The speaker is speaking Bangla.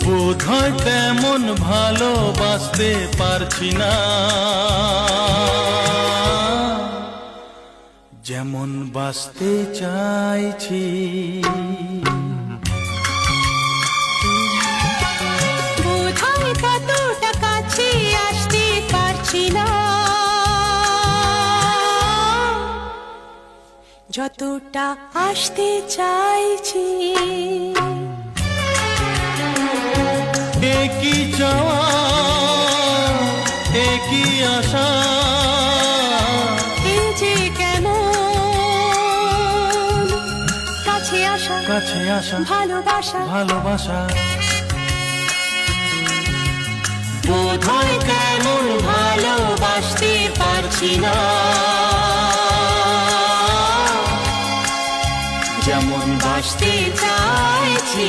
বোধহয় তেমন ভালোবাসতে পারছি না, যেমন বাসতে চাইছি। বোধহয় কতটা কাছে আসতে পারছি না, যতটা আসতে চাইছি। একই চাওয়া একই আশা, এই যে কেমন কাছে আসা, কাছে আসা, ভালোবাসা, ভালোবাসা। বোধহয় তেমন ভালোবাসতে পারছি না, যেমন বাসতে চাইছি।